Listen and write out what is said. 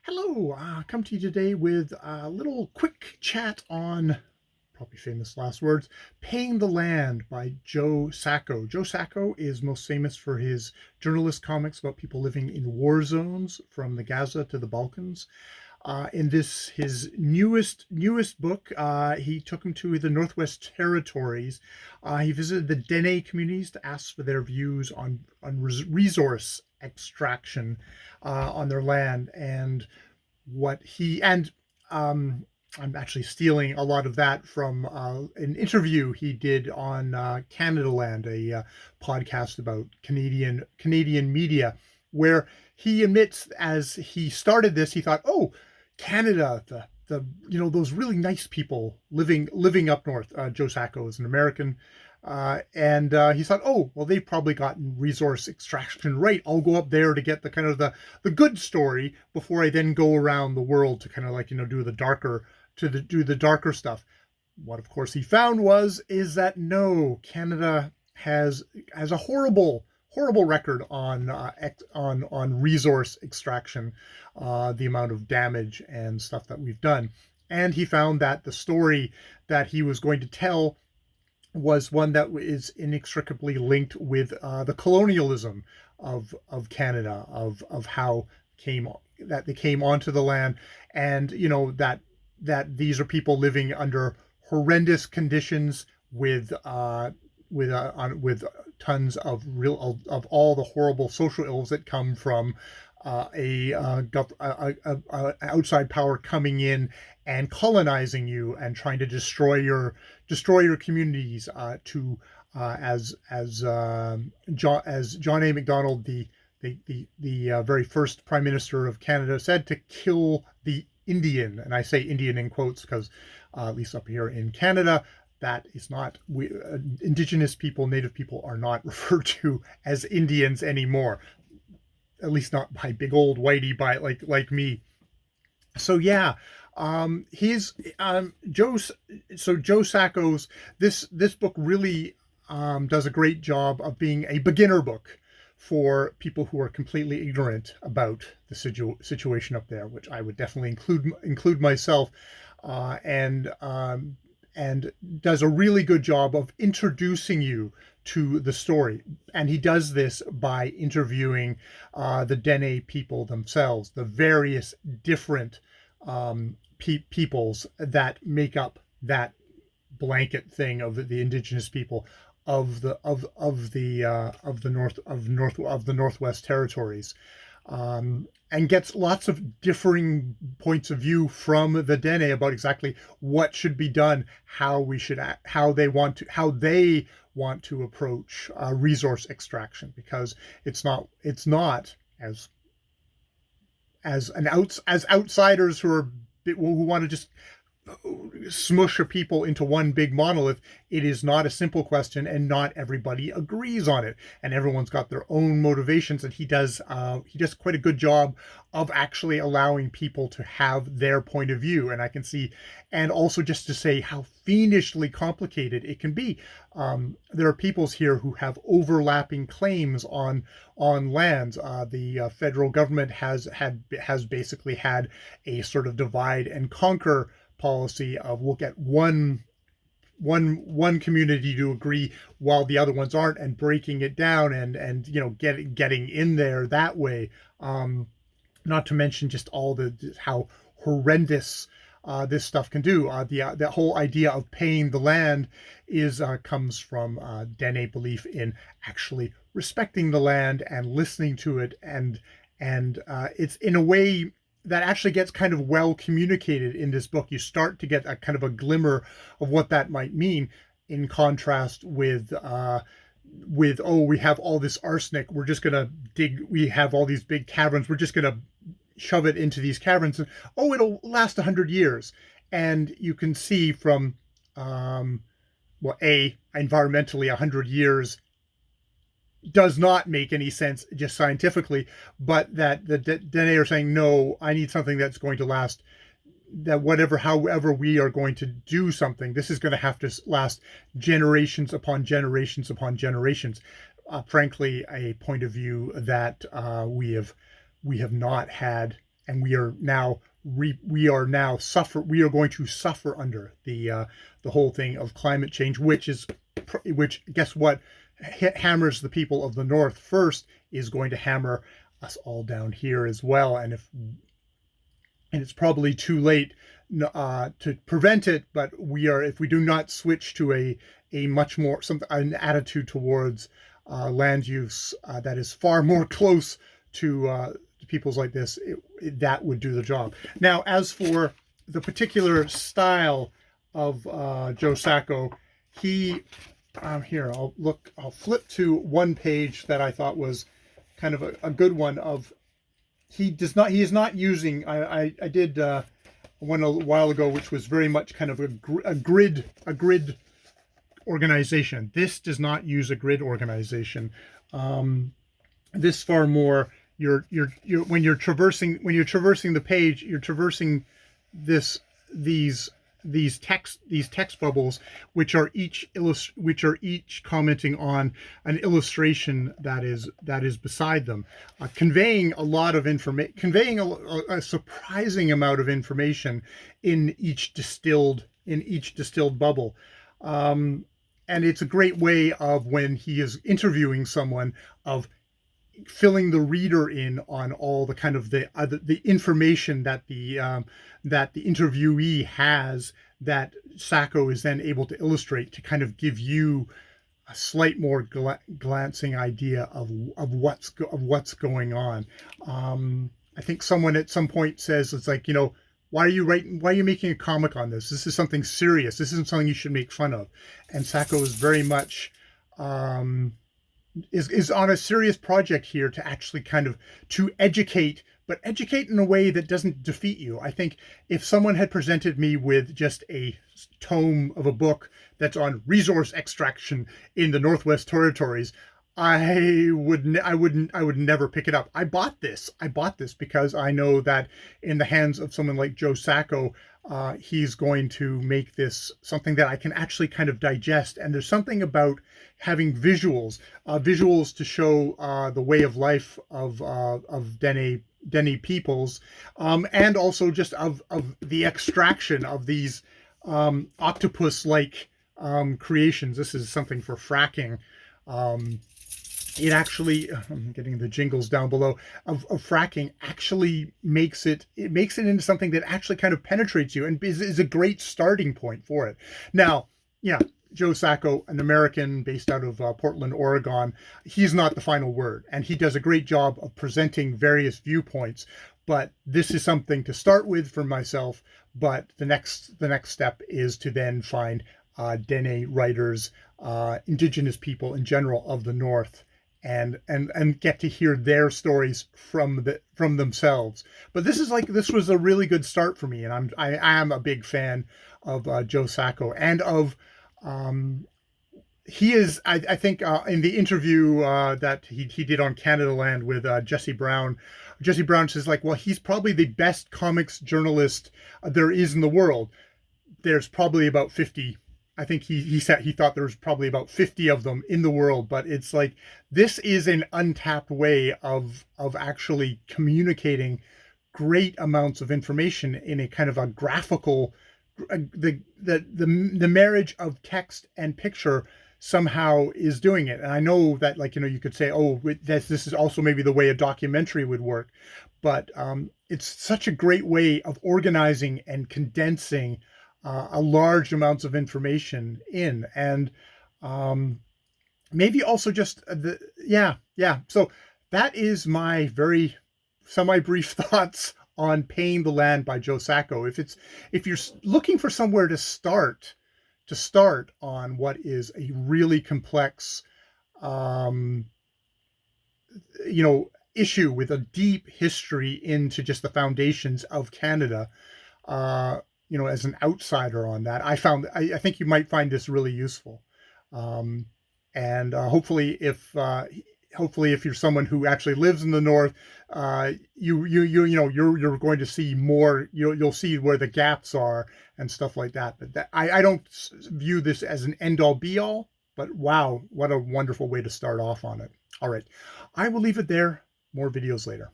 Hello, come to you today with a little quick chat on probably famous last words, Paying the Land by Joe Sacco. Joe Sacco is most famous for his journalist comics about people living in war zones from the Gaza to the Balkans. In this his newest book, he took him to the Northwest Territories. He visited the Dene communities to ask for their views on resource extraction on their land, and what he and I'm actually stealing a lot of that from an interview he did on Canada Land, a podcast about Canadian media, where he admits as he started this, he thought, "Oh, Canada, the those really nice people living up north." Joe Sacco is an American, and he thought, "Oh, well, they've probably gotten resource extraction right. I'll go up there to get the kind of the good story before I then go around the world to kind of like do the darker stuff." What of course he found is that no, Canada has a horrible record on resource extraction, the amount of damage and stuff that we've done. And he found that the story that he was going to tell was one that is inextricably linked with the colonialism of Canada, of how came that they came onto the land, and that these are people living under horrendous conditions with tons of real of all the horrible social ills that come from outside power coming in and colonizing you and trying to destroy your communities, to as John A. Macdonald, the very first Prime Minister of Canada, said, to kill the Indian. And I say Indian in quotes because, at least up here in Canada, that is not, Indigenous people, Native people are not referred to as Indians anymore, at least not by big old whitey, by like me. So yeah, he's Joe's so Joe Sacco's this book really does a great job of being a beginner book for people who are completely ignorant about the situation up there, which I would definitely include myself, and does a really good job of introducing you to the story. And he does this by interviewing the Dene people themselves, the various different peoples that make up that blanket thing of the indigenous people of the Northwest Territories, and gets lots of differing points of view from the Dene about exactly what should be done, how we should act, how they want to approach resource extraction, because it's not as outsiders who want to just smush a people into one big monolith. It is not a simple question, and not everybody agrees on it, and everyone's got their own motivations. And he does quite a good job of actually allowing people to have their point of view. And I can see, and also just to say how fiendishly complicated it can be. There are peoples here who have overlapping claims on lands. The federal government has basically had a sort of divide and conquer policy of, we'll get one community to agree while the other ones aren't, and breaking it down and getting in there that way. Not to mention just all how horrendous this stuff can do. The whole idea of paying the land comes from Dene belief in actually respecting the land and listening to it, and it's in a way that actually gets kind of well communicated in this book. You start to get a kind of a glimmer of what that might mean, in contrast with oh, we have all this arsenic, we're just gonna we have all these big caverns, we're just gonna shove it into these caverns, and oh, it'll last 100 years. And you can see from environmentally 100 years does not make any sense just scientifically, but that the Dene are saying, no, I need something that's going to last, that however we are going to do something, this is going to have to last generations upon generations upon generations. Frankly, a point of view that we have not had and we are going to suffer under the whole thing of climate change, which guess what hammers the people of the North first is going to hammer us all down here as well. And it's probably too late to prevent it, but if we do not switch to a much more an attitude towards land use that is far more close to peoples like this, that would do the job. Now, as for the particular style of Joe Sacco, he here I'll flip to one page that I thought was kind of a good one. He is not using, I did one a while ago, which was very much kind of a grid organization. This does not use a grid organization. This far more, when you're traversing the page, you're traversing these text bubbles, which are each commenting on an illustration that is beside them, conveying a lot of information, conveying a surprising amount of information in each distilled bubble. And it's a great way of, when he is interviewing someone, of filling the reader in on all the kind of the information that the interviewee has, that Sacco is then able to illustrate to kind of give you a slight more glancing idea of what's going on. I think someone at some point says, it's like, why are you making a comic on this? This is something serious. This isn't something you should make fun of. And Sacco is very much is on a serious project here to actually kind of to educate, but educate in a way that doesn't defeat you. I think if someone had presented me with just a tome of a book that's on resource extraction in the Northwest Territories, I would never pick it up. I bought this because I know that in the hands of someone like Joe Sacco, he's going to make this something that I can actually kind of digest. And there's something about having visuals to show the way of life of Dene peoples, and also just of the extraction of these octopus-like creations. This is something for fracking. It actually, I'm getting the jingles down below, of fracking actually makes it into something that actually kind of penetrates you and is a great starting point for it. Now, yeah, Joe Sacco, an American based out of Portland, Oregon, he's not the final word, and he does a great job of presenting various viewpoints. But this is something to start with for myself. But the next step is to then find Dene writers, indigenous people in general of the North, and get to hear their stories from themselves. But this was a really good start for me, and I am a big fan of Joe Sacco, and of he is, I think, in the interview that he did on Canada Land with Jesse Brown says, like, well, he's probably the best comics journalist there is in the world. There's probably about 50. I think he said he thought there was probably about 50 of them in the world, but it's like, this is an untapped way of actually communicating great amounts of information in a kind of a graphical, the marriage of text and picture somehow is doing it. And I know that, like, you could say, oh, this is also maybe the way a documentary would work, but it's such a great way of organizing and condensing a large amounts of information in, and maybe also just so that is my very semi-brief thoughts on Paying the Land by Joe Sacco. If you're looking for somewhere to start on what is a really complex issue with a deep history into just the foundations of Canada, as an outsider on that, I think you might find this really useful. And hopefully if you're someone who actually lives in the North, you're going to see more, you'll see where the gaps are and stuff like that. But I don't view this as an end all be all, but wow, what a wonderful way to start off on it. All right, I will leave it there. More videos later.